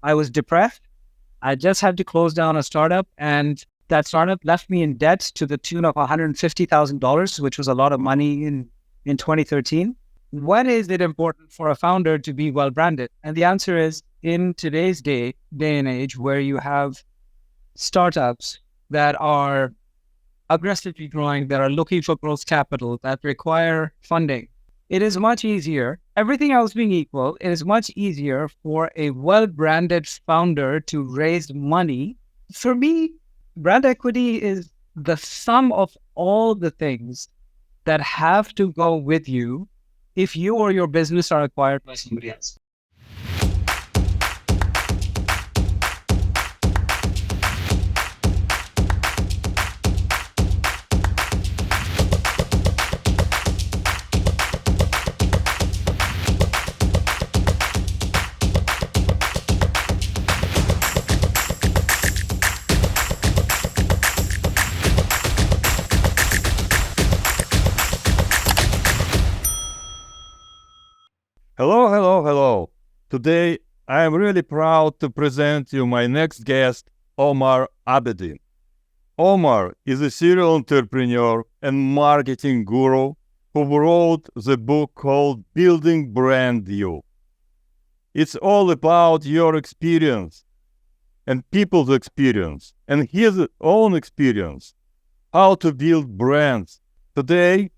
I was depressed. I just had to close down a startup, and that startup left me in debt to the tune of $150,000, which was a lot of money in 2013. When is it important for a founder to be well branded? And the answer is, in today's day and age, where you have startups that are aggressively growing, that are looking for growth capital, that require funding, it is much easier, everything else being equal, it is much easier for a well-branded founder to raise money. For me, brand equity is the sum of all the things that have to go with you if you or your business are acquired by somebody else. Hello, hello, hello. Today, I am really proud to present you my next guest, Omar Abedin. Omar is a serial entrepreneur and marketing guru who wrote the book called Building Brand You. It's all about your experience and people's experience and his own experience, how to build brands. Today,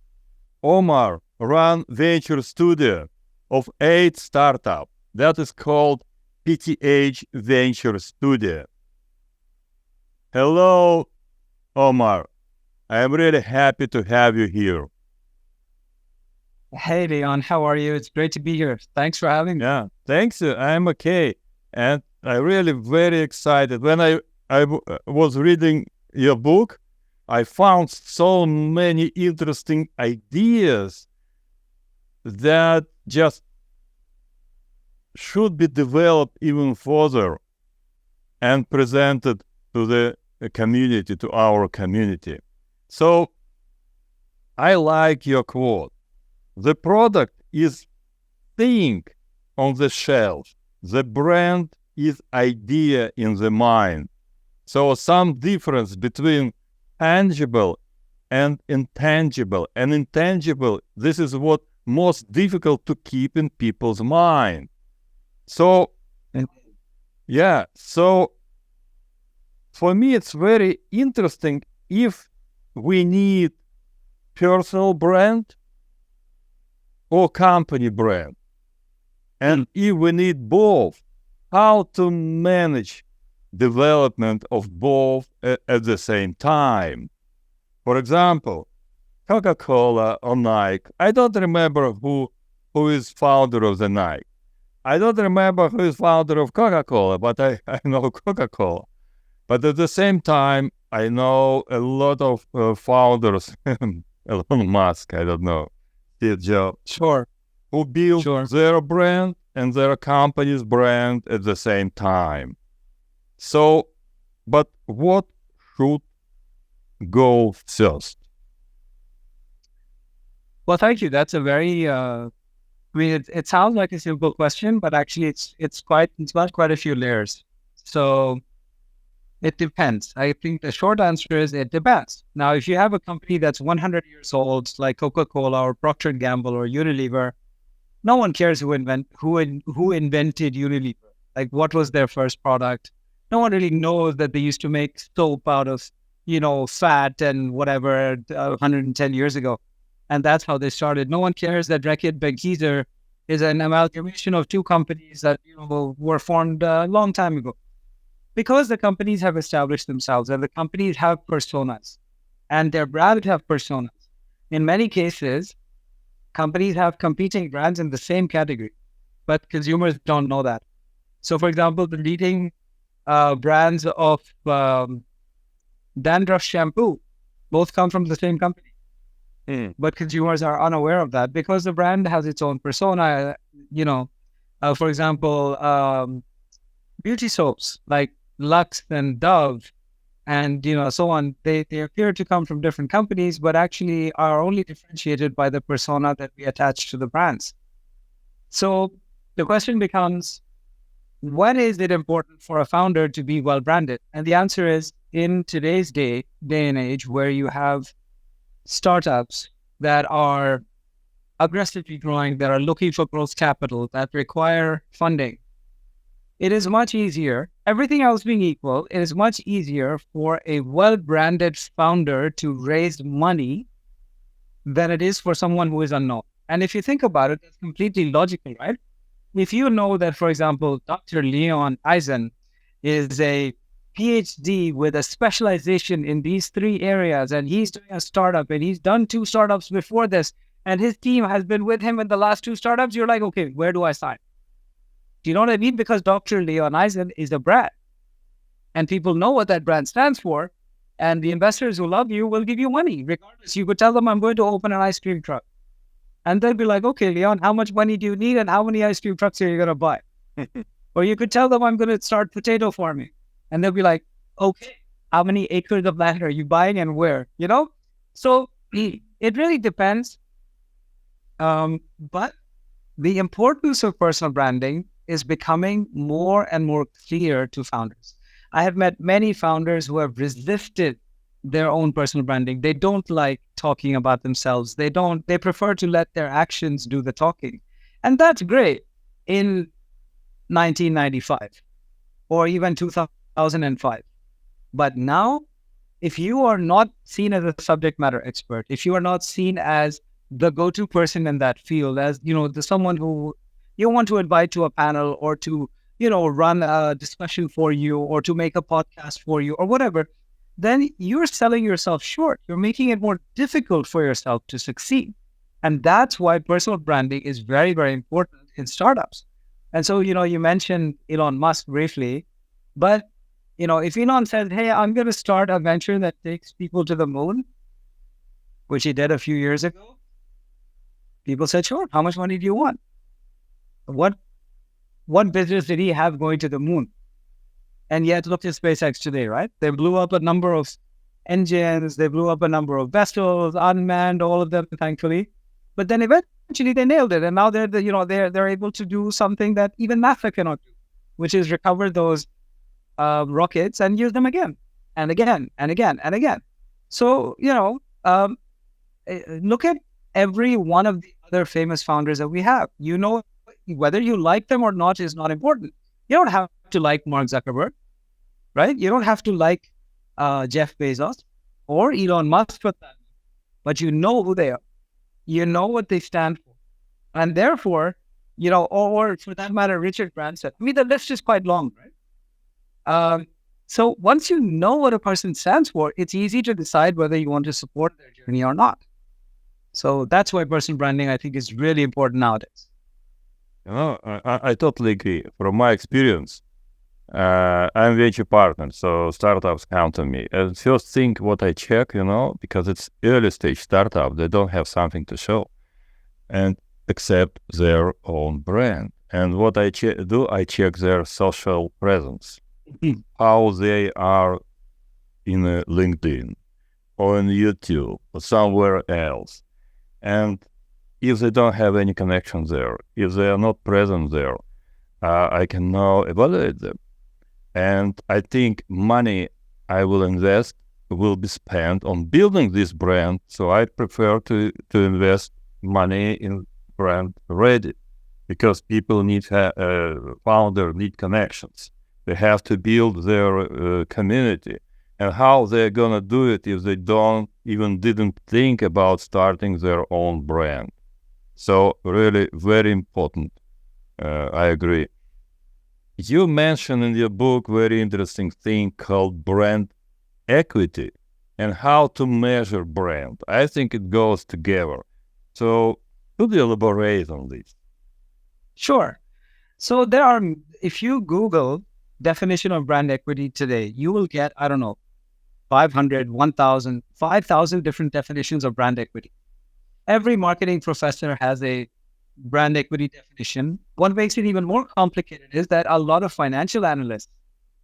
Omar runs venture studio of 8 startups that is called PTH Venture Studio. Hello, Omar. I am really happy to have you here. Hey, Leon, how are you? It's great to be here. Thanks for having me. Yeah, thanks. I'm okay. And I'm really very excited. When I was reading your book, I found so many interesting ideas that just should be developed even further and presented to the community, to our community. So I like your quote. The product is thing on the shelf. The brand is idea in the mind. So some difference between tangible and intangible. And intangible, this is what most difficult to keep in people's mind. So, yeah, so for me, it's very interesting if we need personal brand or company brand. And if we need both, how to manage development of both at the same time. For example, Coca-Cola or Nike. I don't remember who is founder of the Nike. I don't remember who is founder of Coca-Cola, but I know Coca-Cola. But at the same time, I know a lot of founders, Elon Musk, I don't know, Steve Jobs, who build their brand and their company's brand at the same time. So, but what should go first? Well, thank you. That's a very, it sounds like a simple question, but actually it's got quite a few layers. So it depends. I think the short answer is it depends. Now, if you have a company that's 100 years old, like Coca-Cola or Procter & Gamble or Unilever, no one cares who invented Unilever. Like, what was their first product? No one really knows that they used to make soap out of, fat and whatever 110 years ago. And that's how they started. No one cares that Reckitt Benckiser is an amalgamation of 2 companies that were formed a long time ago. Because the companies have established themselves and the companies have personas and their brand have personas. In many cases, companies have competing brands in the same category, but consumers don't know that. So, for example, the leading brands of dandruff shampoo both come from the same company. But consumers are unaware of that because the brand has its own persona. For example, beauty soaps like Lux and Dove and so on, they appear to come from different companies, but actually are only differentiated by the persona that we attach to the brands. So the question becomes, when is it important for a founder to be well branded? And the answer is in today's day and age, where you have startups that are aggressively growing, that are looking for growth capital, that require funding, it is much easier, everything else being equal, it is much easier for a well-branded founder to raise money than it is for someone who is unknown. And if you think about it, that's completely logical, right? If you know that, for example, Dr. Leon Eisen is a PhD with a specialization in these three areas, and he's doing a startup, and he's done 2 startups before this, and his team has been with him in the last 2 startups, you're like, okay, where do I sign? Do you know what I mean? Because Dr. Leon Eisen is a brand, and people know what that brand stands for, and the investors who love you will give you money, regardless. You could tell them, I'm going to open an ice cream truck. And they'll be like, okay, Leon, how much money do you need and how many ice cream trucks are you going to buy? Or you could tell them, I'm going to start potato farming. And they'll be like, okay, how many acres of land are you buying and where? You know? So it really depends. But the importance of personal branding is becoming more and more clear to founders. I have met many founders who have resisted their own personal branding. They don't like talking about themselves. They prefer to let their actions do the talking. And that's great in 1995 or even 2005. But now, if you are not seen as a subject matter expert, if you are not seen as the go-to person in that field, as, someone who you want to invite to a panel or to, run a discussion for you or to make a podcast for you or whatever, then you're selling yourself short. You're making it more difficult for yourself to succeed. And that's why personal branding is very, very important in startups. And so, you mentioned Elon Musk briefly, but, if Elon says, hey, I'm going to start a venture that takes people to the moon, which he did a few years ago, people said, sure, how much money do you want? What business did he have going to the moon? And yet, look at SpaceX today, right? They blew up a number of engines, they blew up a number of vessels, unmanned, all of them, thankfully. But then eventually they nailed it, and now they're able to do something that even NASA cannot do, which is recover those rockets and use them again and again and again and again. So look at every one of the other famous founders that we have. Whether you like them or not is not important. You don't have to like Mark Zuckerberg, right? You don't have to like Jeff Bezos or Elon Musk for that, but you know who they are. You know what they stand for. And therefore, or for that matter, Richard Branson. I mean, the list is quite long, right? So once you know what a person stands for, it's easy to decide whether you want to support their journey or not. So that's why personal branding, I think, is really important nowadays. I totally agree. From my experience, I'm venture partner, so startups count on me. And first thing what I check, because it's early stage startup, they don't have something to show, and accept their own brand. And what I I check their social presence, how they are in LinkedIn or in YouTube or somewhere else. And if they don't have any connection there, if they are not present there, I can now evaluate them. And I think money I will invest will be spent on building this brand. So I prefer to invest money in brand ready, because people need founder need connections. They have to build their community. And how they're gonna do it if they didn't think about starting their own brand? So really very important. I agree. You mentioned in your book very interesting thing called brand equity and how to measure brand. I think it goes together. So could you elaborate on this? Sure. So if you Google definition of brand equity today, you will get, 500, 1,000, 5,000 different definitions of brand equity. Every marketing professor has a brand equity definition. What makes it even more complicated is that a lot of financial analysts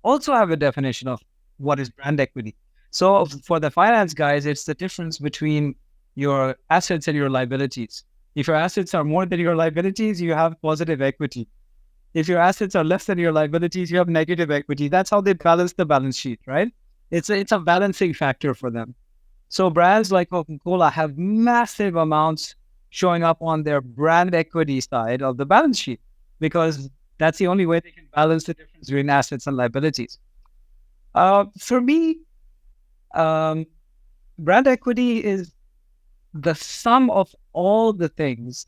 also have a definition of what is brand equity. So for the finance guys, it's the difference between your assets and your liabilities. If your assets are more than your liabilities, you have positive equity. If your assets are less than your liabilities, you have negative equity. That's how they balance the balance sheet, right? It's a balancing factor for them. So brands like Coca-Cola have massive amounts showing up on their brand equity side of the balance sheet because that's the only way they can balance the difference between assets and liabilities. For me, um, brand equity is the sum of all the things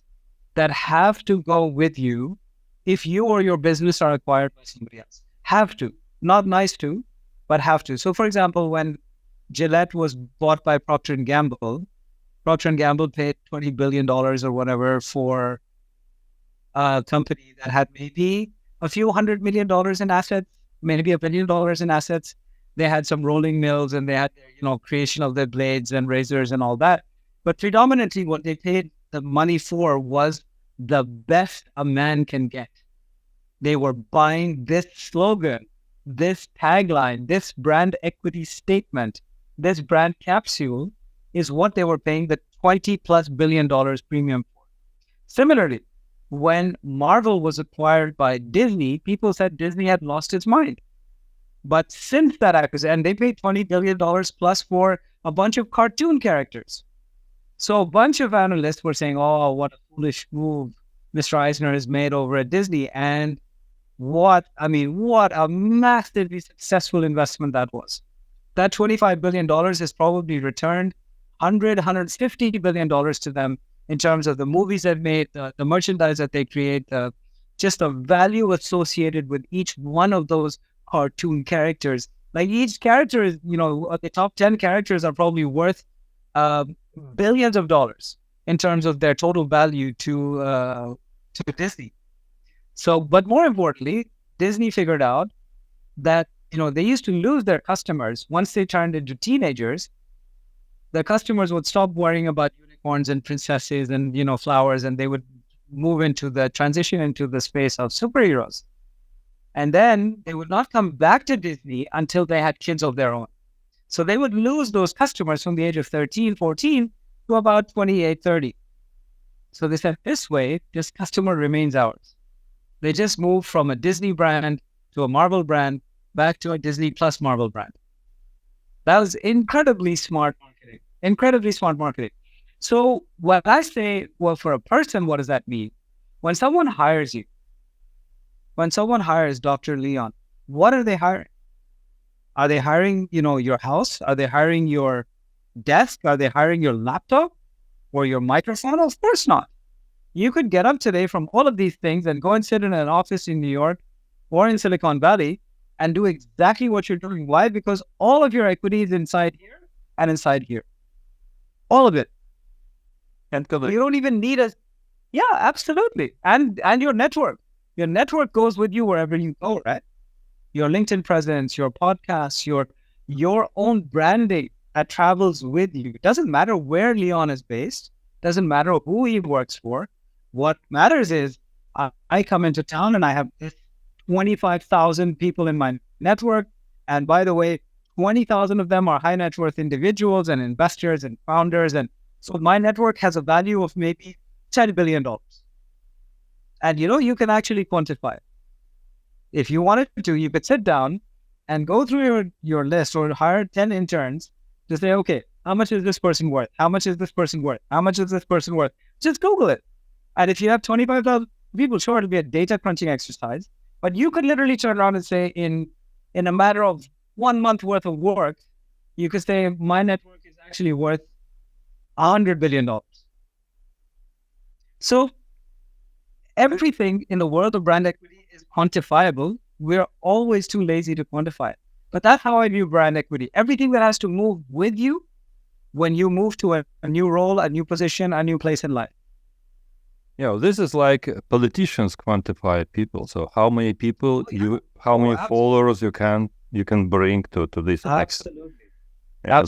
that have to go with you if you or your business are acquired by somebody else. Have to, not nice to, but have to. So, for example, when Gillette was bought by Procter and Gamble, Procter and Gamble paid $20 billion or whatever for a company that had maybe a few $100 million in assets, maybe $1 billion in assets. They had some rolling mills and they had their, creation of their blades and razors and all that. But predominantly what they paid the money for was the best a man can get. They were buying this slogan, this tagline, this brand equity statement, this brand capsule is what they were paying the $20+ billion premium for. Similarly, when Marvel was acquired by Disney, people said Disney had lost its mind. But since that acquisition, and they paid $20 billion plus for a bunch of cartoon characters. So a bunch of analysts were saying, oh, what a foolish move Mr. Eisner has made over at Disney. And what a massively successful investment that was. That $25 billion has probably returned $150 billion to them in terms of the movies they've made, the merchandise that they create, just the value associated with each one of those cartoon characters. Like each character is, the top 10 characters are probably worth billions of dollars in terms of their total value to Disney. So, but more importantly, Disney figured out that, they used to lose their customers once they turned into teenagers. The customers would stop worrying about unicorns and princesses and, flowers, and they would transition into the space of superheroes. And then they would not come back to Disney until they had kids of their own. So they would lose those customers from the age of 13, 14 to about 28, 30. So they said, this way, this customer remains ours. They just moved from a Disney brand to a Marvel brand back to a Disney plus Marvel brand. That was incredibly smart marketing. So when I say, well, for a person, what does that mean? When someone hires you, when someone hires Dr. Leon, what are they hiring? Are they hiring, your house? Are they hiring your desk? Are they hiring your laptop or your microphone? Of course not. You could get up today from all of these things and go and sit in an office in New York or in Silicon Valley and do exactly what you're doing. Why? Because all of your equity is inside here and inside here. All of it. And you don't even need yeah, absolutely. And your network. Your network goes with you wherever you go, right? Your LinkedIn presence, your podcasts, your own branding that travels with you. It doesn't matter where Leon is based. Doesn't matter who he works for. What matters is I come into town and I have 25,000 people in my network. And by the way, 20,000 of them are high net worth individuals and investors and founders. And so my network has a value of maybe $10 billion. And you can actually quantify it. If you wanted to, you could sit down and go through your list or hire 10 interns to say, okay, how much is this person worth? How much is this person worth? How much is this person worth? Just Google it. And if you have 25,000 people, sure, it'll be a data crunching exercise. But you could literally turn around and say in a matter of 1 month worth of work, you could say my network is actually worth $100 billion. So everything in the world of brand equity is quantifiable. We're always too lazy to quantify it. But that's how I view brand equity. Everything that has to move with you when you move to a new role, a new position, a new place in life. This is like politicians quantify people. So how many people how many followers you can bring to this election. Absolutely. Yeah,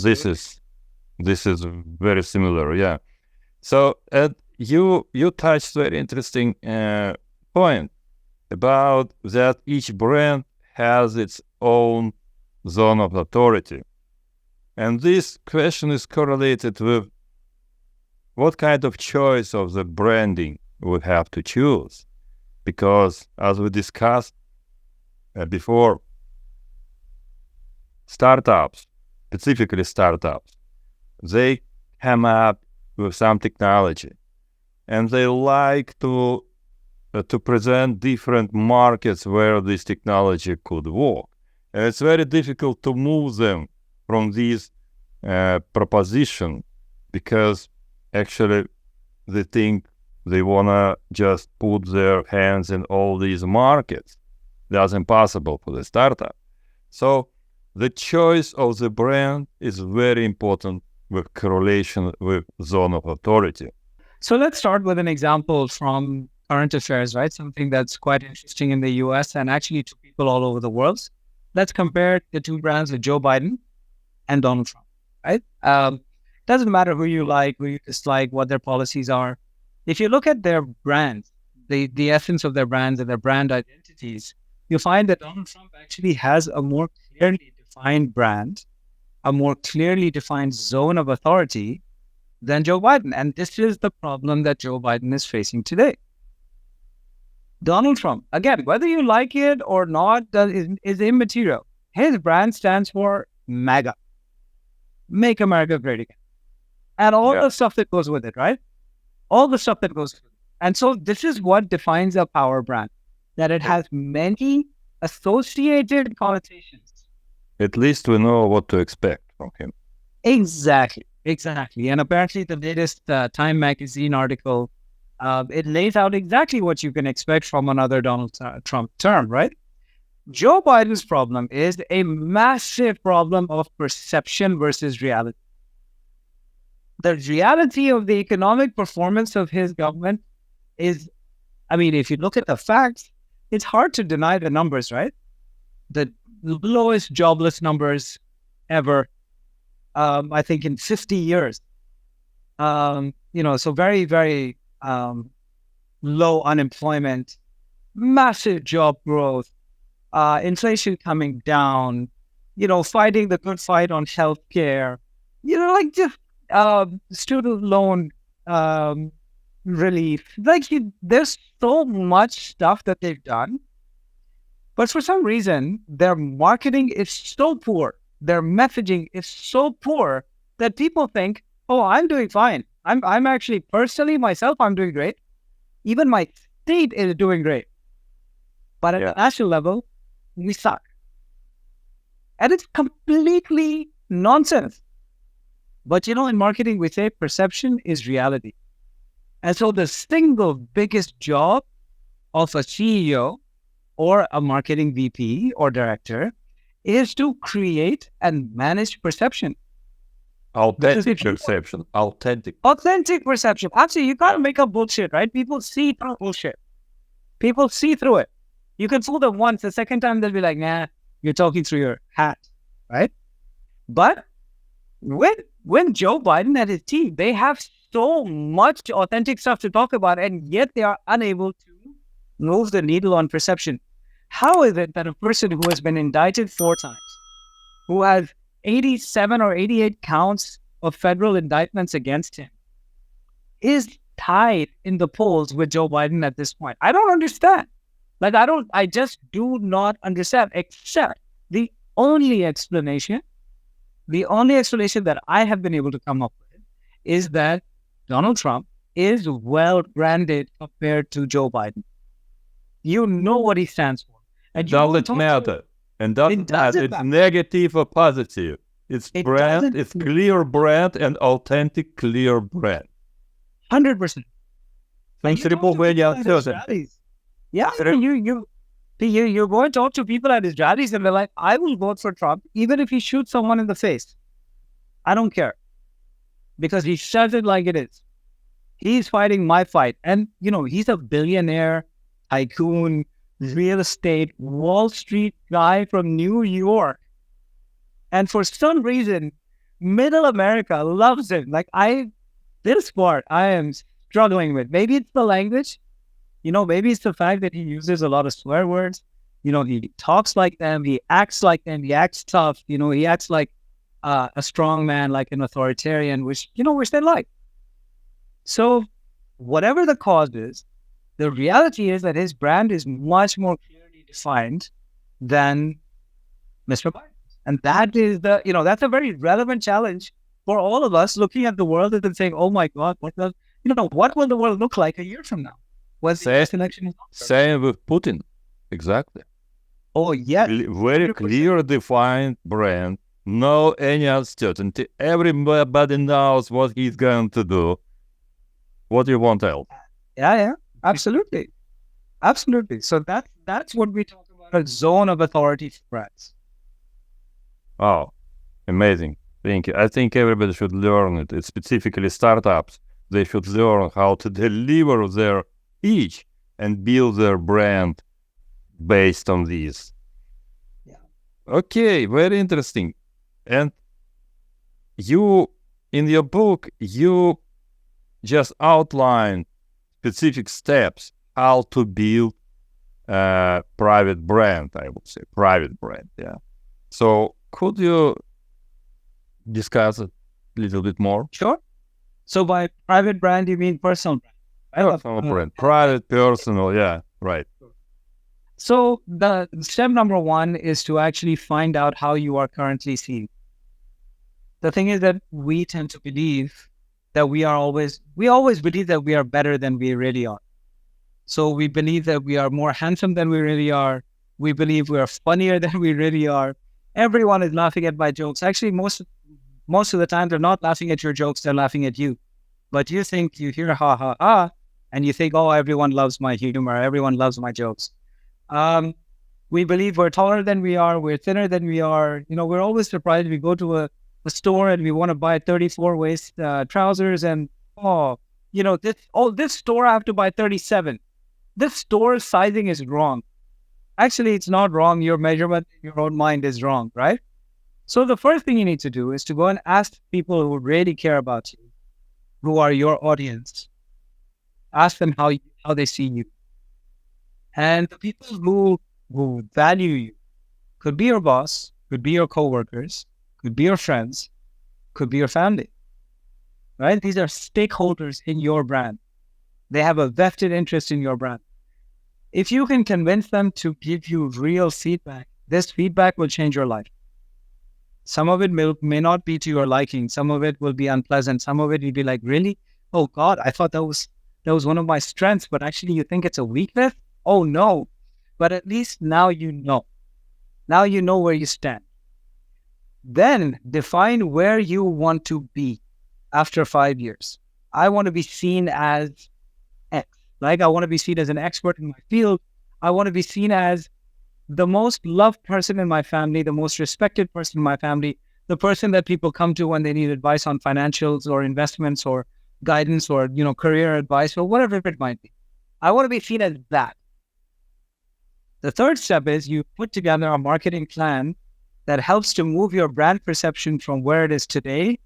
this is very similar. Yeah. So you touched very interesting point about that each brand has its own zone of authority. And this question is correlated with what kind of choice of the branding we have to choose. because, as we discussed before, startups, specifically startups, they come up with some technology, and they like to present different markets where this technology could work. And it's very difficult to move them from this proposition, because actually they think they want to just put their hands in all these markets. That's impossible for the startup. So the choice of the brand is very important with correlation with zone of authority. So let's start with an example from current affairs, right? Something that's quite interesting in the US and actually to people all over the world. Let's compare the two brands of Joe Biden and Donald Trump, right? Doesn't matter who you like, who you dislike, what their policies are. If you look at their brands, the essence of their brands and their brand identities, you'll find that Donald Trump actually has a more clearly defined brand, a more clearly defined zone of authority than Joe Biden. And this is the problem that Joe Biden is facing today. Donald Trump, again, whether you like it or not, is immaterial. His brand stands for MAGA, Make America Great Again. And all the stuff that goes with it, right? All the stuff that goes with it. And so this is what defines a power brand, that it has many associated connotations. At least we know what to expect from him. Exactly. And apparently the latest Time magazine article, it lays out exactly what you can expect from another Donald Trump term, right? Joe Biden's problem is a massive problem of perception versus reality. The reality of the economic performance of his government is, I mean, if you look at the facts, it's hard to deny the numbers, right? The lowest jobless numbers ever, I think in 50 years. So very, very low unemployment, massive job growth, inflation coming down, fighting the good fight on healthcare, just student loan relief. There's so much stuff that they've done. But for some reason, their marketing is so poor, their messaging is so poor that people think, oh, I'm doing fine. I'm actually, personally, myself, I'm doing great. Even my state is doing great. But at the national level, we suck. And it's completely nonsense. But in marketing, we say perception is reality. And so the single biggest job of a CEO or a marketing VP or director is to create and manage perception. Authentic perception. Authentic perception. Actually, you can't make up bullshit, right? People see through bullshit. People see through it. You can fool them once. The second time, they'll be like, nah, you're talking through your hat, right? But when Joe Biden and his team, they have so much authentic stuff to talk about, and yet they are unable to move the needle on perception. How is it that a person who has been indicted 4 times, who has 87 or 88 counts of federal indictments against him, is tied in the polls with Joe Biden at this point? I don't understand. I just do not understand, except the only explanation that I have been able to come up with is that Donald Trump is well branded compared to Joe Biden. You know what he stands for. And doesn't matter. And doesn't matter. It's negative or positive. It's brand, it's clear brand and authentic clear brand. 100%. Yeah, you go and talk to people at his rallies and they're like, I will vote for Trump even if he shoots someone in the face. I don't care. Because he says it like it is. He's fighting my fight. And, he's a billionaire, tycoon, real estate, Wall Street guy from New York. And for some reason, middle America loves him. This part I am struggling with. Maybe it's the language. Maybe it's the fact that he uses a lot of swear words. He talks like them. He acts like them. He acts tough. He acts like a strong man, like an authoritarian, which they like. So whatever the cause is, The reality is that his brand is much more clearly defined than Mr. Biden. And that is that's a very relevant challenge for all of us looking at the world and saying, oh my God, what will the world look like a year from now when the US election is over? Same with Putin. Exactly. Oh, yeah. Very 100%. clear defined brand. No any uncertainty. Everybody knows what he's going to do. What do you want else? Yeah, absolutely. Absolutely. So that's what we talk about, a zone of authority for brands. Oh, amazing. Thank you. I think everybody should learn it. It's specifically startups. They should learn how to deliver their pitch and build their brand based on these. Yeah. Okay, very interesting. And you, in your book, you just outline specific steps how to build a private brand, I would say. Private brand, yeah. So could you discuss it a little bit more? Sure. So by private brand, you mean personal brand? Right? Personal brand. Private, personal, yeah, right. So the step number one is to actually find out how you are currently seen. The thing is that we tend to believe that we always believe that we are better than we really are. So we believe that we are more handsome than we really are. We believe we are funnier than we really are. Everyone is laughing at my jokes. Actually, most of the time, they're not laughing at your jokes. They're laughing at you. But you think, you hear ha, ha, ha, and you think, oh, everyone loves my humor. Everyone loves my jokes. We believe we're taller than we are. We're thinner than we are. We're always surprised. We go to a store and we want to buy 34 waist trousers. And, this store I have to buy 37. This store's sizing is wrong. Actually, it's not wrong. Your measurement in your own mind is wrong, right? So the first thing you need to do is to go and ask people who really care about you, who are your audience. Ask them how they see you. And the people who value you could be your boss, could be your coworkers, could be your friends, could be your family, right? These are stakeholders in your brand. They have a vested interest in your brand. If you can convince them to give you real feedback, this feedback will change your life. Some of it may not be to your liking. Some of it will be unpleasant. Some of it you'll be like, really? Oh God, I thought that was one of my strengths, but actually you think it's a weakness? Oh no. But at least now you know. Now you know where you stand. Then define where you want to be after 5 years. I want to be seen as X. Like, I want to be seen as an expert in my field. I want to be seen as the most loved person in my family, the most respected person in my family, the person that people come to when they need advice on financials or investments or guidance or, career advice or whatever it might be. I want to be seen as that. The third step is you put together a marketing plan that helps to move your brand perception from where it is today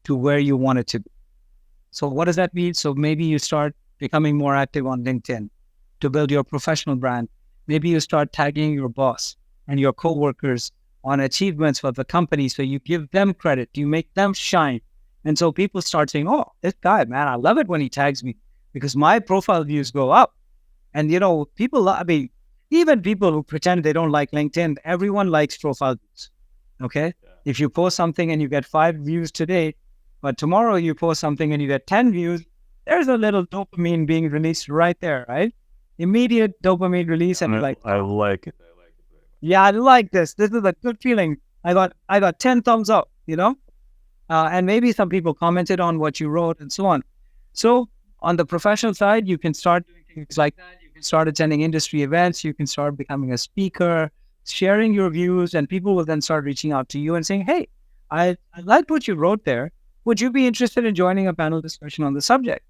to where you want it to be. So what does that mean? So maybe you start becoming more active on LinkedIn to build your professional brand. Maybe you start tagging your boss and your coworkers on achievements for the company. So you give them credit, you make them shine. And so people start saying, oh, this guy, man, I love it when he tags me because my profile views go up. And, even people who pretend they don't like LinkedIn, everyone likes profile views. Okay. Yeah. If you post something and you get 5 views today, but tomorrow you post something and you get 10 views, there's a little dopamine being released right there, right? Immediate dopamine release. And I like it. Yeah, I like this. This is a good feeling. I got 10 thumbs up, and maybe some people commented on what you wrote and so on. So on the professional side, you can start doing things like that. You can start attending industry events. You can start becoming a speaker, sharing your views, and people will then start reaching out to you and saying, hey, I liked what you wrote there. Would you be interested in joining a panel discussion on the subject?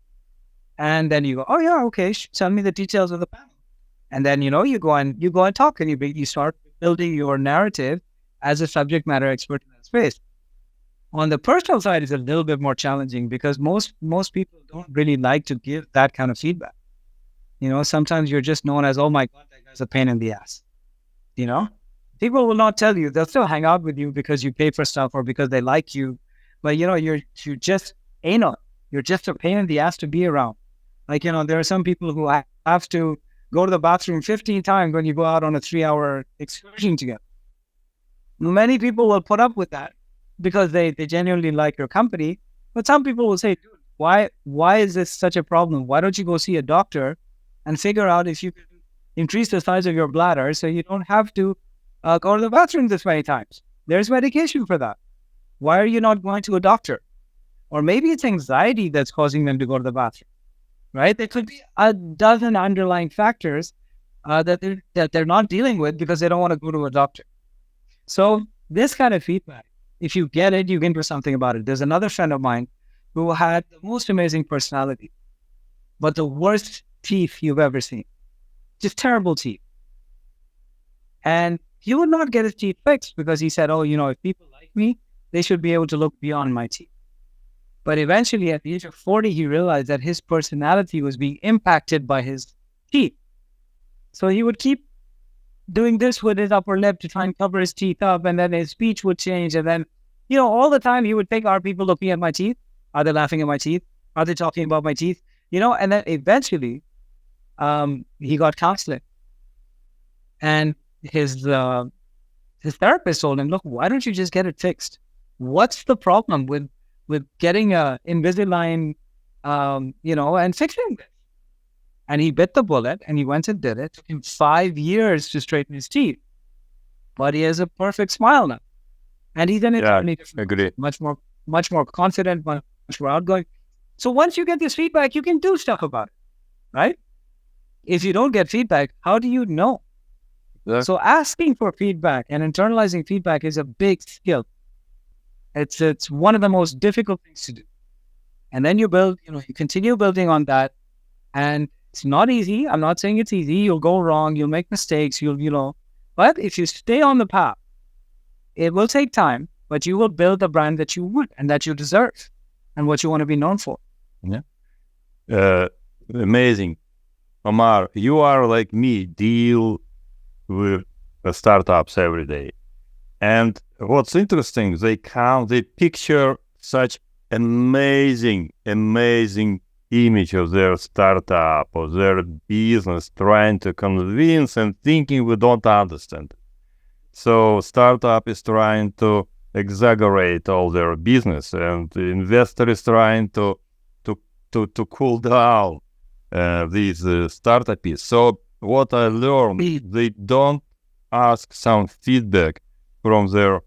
And then you go, oh yeah, okay, send me the details of the panel. And then, you go and talk and you start building your narrative as a subject matter expert in that space. On the personal side, it's a little bit more challenging because most people don't really like to give that kind of feedback. Sometimes you're just known as, oh my God, that guy's a pain in the ass. People will not tell you. They'll still hang out with you because you pay for stuff or because they like you. But, you're just anal. You're just a pain in the ass to be around. Like, there are some people who have to go to the bathroom 15 times when you go out on a 3-hour excursion together. Many people will put up with that because they genuinely like your company. But some people will say, dude, why is this such a problem? Why don't you go see a doctor and figure out if you can increase the size of your bladder so you don't have to go to the bathroom this many times? There's medication for that. Why are you not going to a doctor? Or maybe it's anxiety that's causing them to go to the bathroom, right? There could be a dozen underlying factors that they're not dealing with because they don't want to go to a doctor. So this kind of feedback, if you get it, you can do something about it. There's another friend of mine who had the most amazing personality, but the worst teeth you've ever seen. Just terrible teeth. And he would not get his teeth fixed because he said, oh, if people like me, they should be able to look beyond my teeth. But eventually, at the age of 40, he realized that his personality was being impacted by his teeth. So he would keep doing this with his upper lip to try and cover his teeth up, and then his speech would change. And then, all the time he would think, are people looking at my teeth? Are they laughing at my teeth? Are they talking about my teeth? And then eventually he got counseling. And his therapist told him, look, why don't you just get it fixed? What's the problem with getting a Invisalign, and fixing this? And he bit the bullet and he went and did it. It took him 5 years to straighten his teeth. But he has a perfect smile now. And he's in it. Yeah, agree. Much more confident, much more outgoing. So once you get this feedback, you can do stuff about it, right? If you don't get feedback, how do you know? Yeah. So asking for feedback and internalizing feedback is a big skill. It's one of the most difficult things to do. And then you build, you continue building on that. And it's not easy. I'm not saying it's easy. You'll go wrong. You'll make mistakes. But if you stay on the path, it will take time, but you will build the brand that you want and that you deserve and what you want to be known for. Yeah. Amazing. Omar, you are like me, deal with startups every day. And what's interesting, they picture such amazing image of their startup or their business, trying to convince and thinking we don't understand. So startup is trying to exaggerate all their business, and the investor is trying to cool down these startups. So what I learned, they don't ask some feedback from their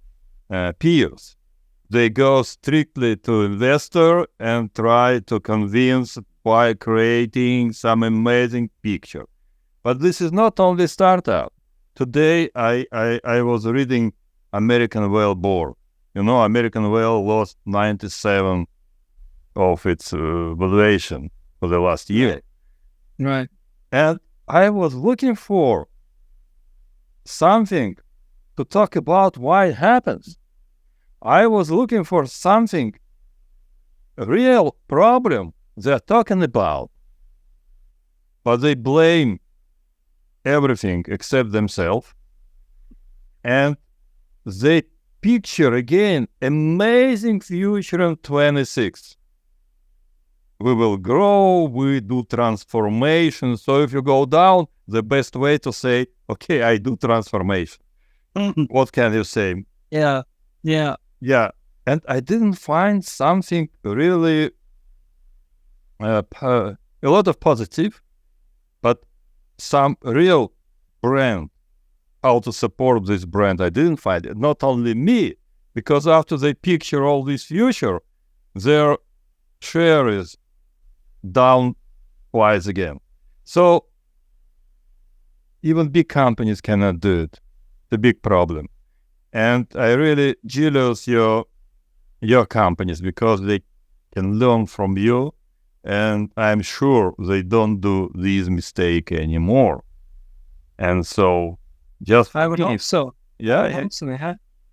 peers. They go strictly to investor and try to convince by creating some amazing picture. But this is not only startup. Today, I was reading American Whale board. American Whale lost 97 of its valuation for the last year. Right. And I was looking for something to talk about why it happens. I was looking for something, a real problem they're talking about, but they blame everything except themselves, and they picture again amazing future in 26. We will grow, we do transformation. So if you go down, the best way to say, okay, I do transformation. What can you say? Yeah. And I didn't find something really, a lot of positive, but some real brand, how to support this brand. I didn't find it. Not only me, because after they picture all this future, their share is down twice again. So even big companies cannot do it. It's a big problem. And I really jealous your companies because they can learn from you, and I'm sure they don't do these mistakes anymore. And so I would hope so. Yeah.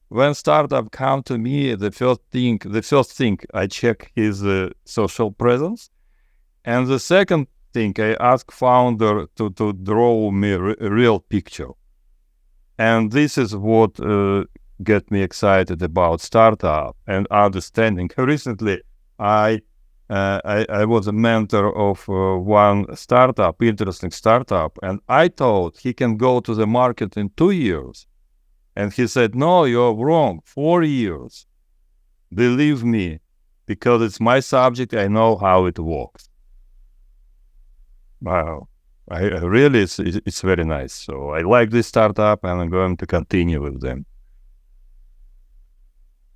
When startup come to me, the first thing I check his social presence, and the second thing I ask founder to draw me a real picture. And this is what get me excited about startup and understanding. Recently, I I was a mentor of one startup, interesting startup, and I thought he can go to the market in 2 years. And he said, no, you're wrong, 4 years. Believe me, because it's my subject, I know how it works. Wow. I really, it's very nice. So I like this startup and I'm going to continue with them.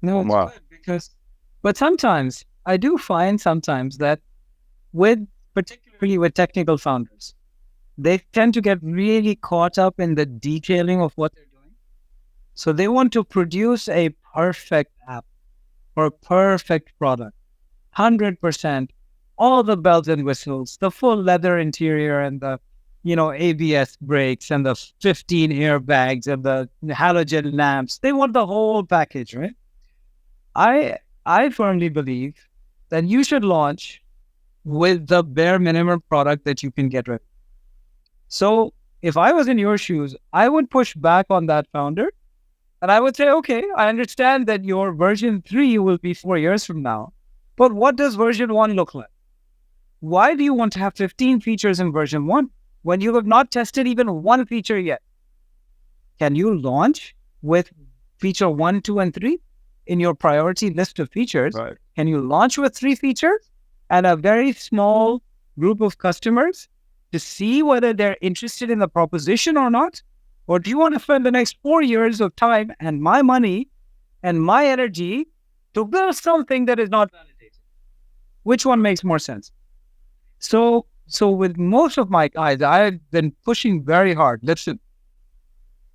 No, it's Wow. good because, but sometimes I do find sometimes that particularly with technical founders, they tend to get really caught up in the detailing of what they're doing. So they want to produce a perfect app or perfect product, 100%, all the bells and whistles, the full leather interior and the, ABS brakes and the 15 airbags and the halogen lamps. They want the whole package, right? I firmly believe that you should launch with the bare minimum product that you can get rid of. So if I was in your shoes, I would push back on that founder and I would say, okay, I understand that your version 3 will be 4 years from now, but what does version 1 look like? Why do you want to have 15 features in version 1 when you have not tested even one feature yet? Can you launch with feature 1, 2, and 3 in your priority list of features? Right. Can you launch with 3 features and a very small group of customers to see whether they're interested in the proposition or not? Or do you want to spend the next 4 years of time and my money and my energy to build something that is not validated? Which one makes more sense? So with most of my guys, I've been pushing very hard. Listen,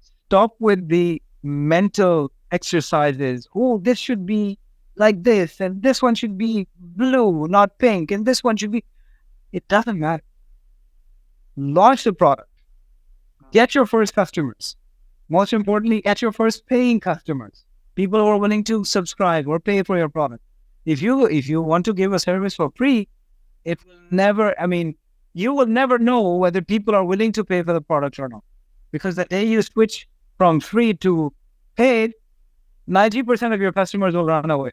stop with the mental exercises. Oh, this should be like this, and this one should be blue, not pink, and this one should be. It doesn't matter. Launch the product. Get your first customers. Most importantly, get your first paying customers. People who are willing to subscribe or pay for your product. If you want to give a service for free, it will never. You will never know whether people are willing to pay for the product or not, because the day you switch from free to paid, 90% of your customers will run away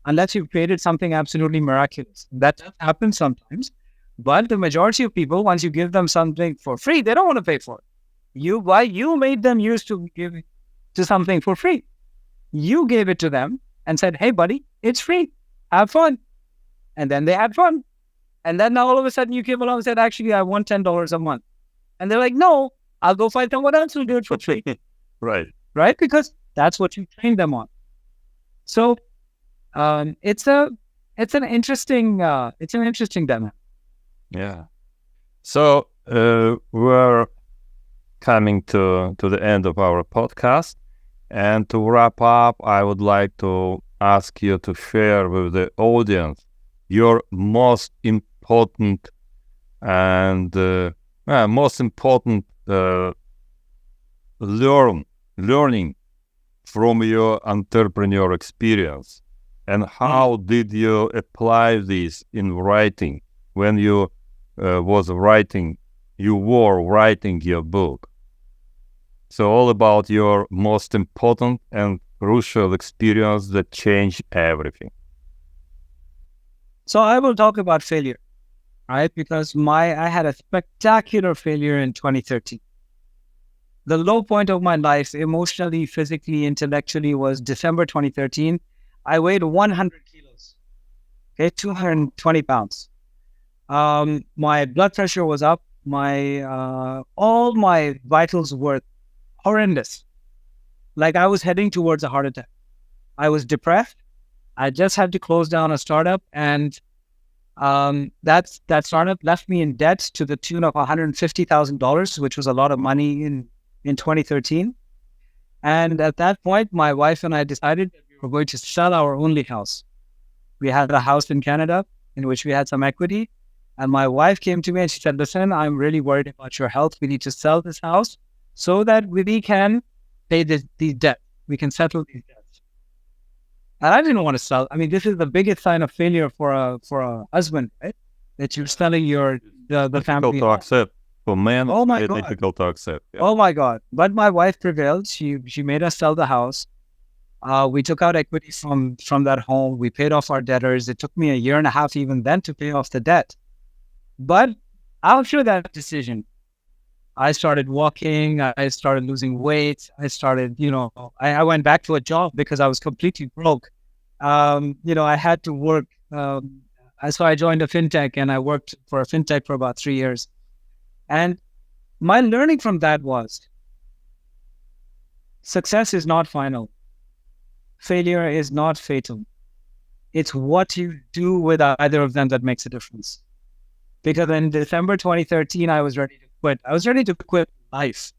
unless you've created something absolutely miraculous. That does happen sometimes, but the majority of people, once you give them something for free, they don't want to pay for it. You made them used to give it to something for free. You gave it to them and said, hey, buddy, it's free. Have fun. And then they had fun. And then now all of a sudden you came along and said, actually, I want $10 a month. And they're like, no, I'll go find someone else who'll do it for free. Right. Right? Because that's what you trained them on. So it's an interesting demo. Yeah. So we're coming to the end of our podcast. And to wrap up, I would like to ask you to share with the audience your most important and learning from your entrepreneur experience, and how did you apply this in writing when you were writing your book? So all about your most important and crucial experience that changed everything. So I will talk about failure, right? Because I had a spectacular failure in 2013. The low point of my life, emotionally, physically, intellectually, was December 2013. I weighed 100 kilos, okay, 220 pounds. My blood pressure was up. All my vitals were horrendous. Like I was heading towards a heart attack. I was depressed. I just had to close down a startup, and that startup left me in debt to the tune of $150,000, which was a lot of money in 2013. And at that point, my wife and I decided that we were going to sell our only house. We had a house in Canada in which we had some equity. And my wife came to me and she said, listen, I'm really worried about your health. We need to sell this house so that we can pay these debts. We can settle these debts. And I didn't want to sell. I mean, this is the biggest sign of failure for a husband, right? That you're selling the family. Difficult to accept. For men, Oh my it's God. difficult to accept. Yeah. Oh my God. But my wife prevailed. She made us sell the house. We took out equity from that home. We paid off our debtors. It took me a year and a half even then to pay off the debt. But after that decision, I started walking. I started losing weight. I started, I went back to a job because I was completely broke. I had to work. So I joined a fintech and I worked for a fintech for about 3 years. And my learning from that was success is not final. Failure is not fatal. It's what you do with either of them that makes a difference. Because in December 2013, I was ready to quit. I was ready to quit life.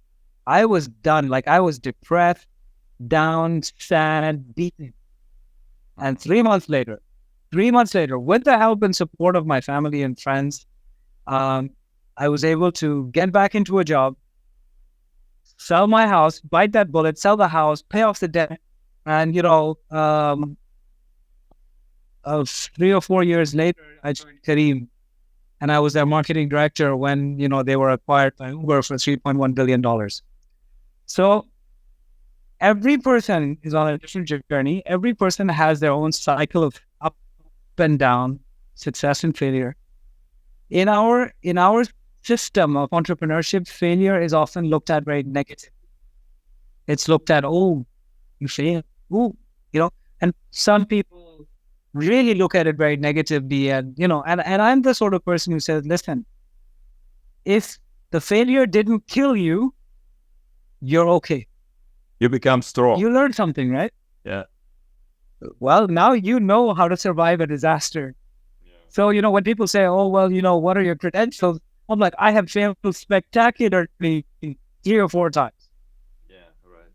I was done. Like I was depressed, down, sad, beaten. And 3 months later, with the help and support of my family and friends, I was able to get back into a job, sell my house, bite that bullet, sell the house, pay off the debt. And, 3 or 4 years later, I joined Kareem and I was their marketing director when, they were acquired by Uber for $3.1 billion. So every person is on a different journey. Every person has their own cycle of up and down, success and failure. In our system of entrepreneurship, failure is often looked at very negatively. It's looked at, oh, you failed. Oh, and some people really look at it very negatively. And, and I'm the sort of person who says, listen, if the failure didn't kill you, you're okay. You become strong. You learned something, right? Yeah. Well, now you know how to survive a disaster. Yeah. So, when people say, oh, well, what are your credentials? I'm like, I have failed spectacularly 3 or 4 times. Yeah, right.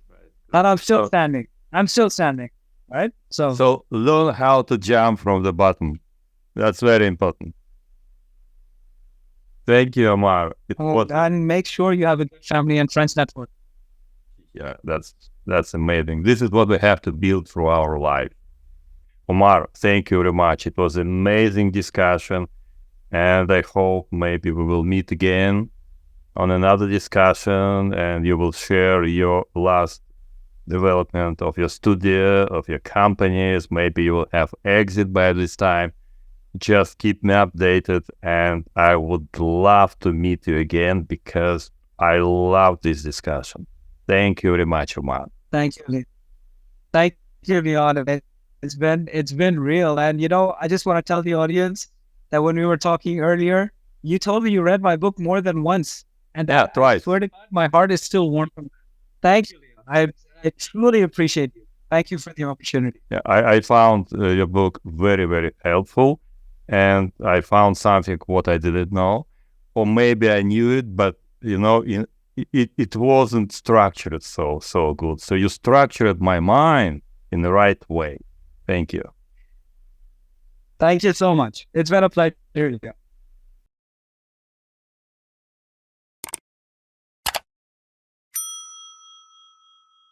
And I'm still standing. Right? So learn how to jump from the bottom. That's very important. Thank you, Omar. And make sure you have a good family and friends network. Yeah, that's amazing. This is what we have to build through our life. Omar, thank you very much. It was an amazing discussion, and I hope maybe we will meet again on another discussion, and you will share your last development of your studio, of your companies. Maybe you will have exit by this time. Just keep me updated, and I would love to meet you again because I love this discussion. Thank you very much, Omar. Thank you. Thank you, Leon. It's been real. And, I just want to tell the audience that when we were talking earlier, you told me you read my book more than once. And yeah, twice. I swear to God, my heart is still warm from that. Thank you, Leon. I truly appreciate you. Thank you for the opportunity. Yeah, I found your book very, very helpful. And I found something what I didn't know. Or maybe I knew it, but, it wasn't structured so good. So you structured my mind in the right way. Thank you. Thank you so much. It's been a pleasure.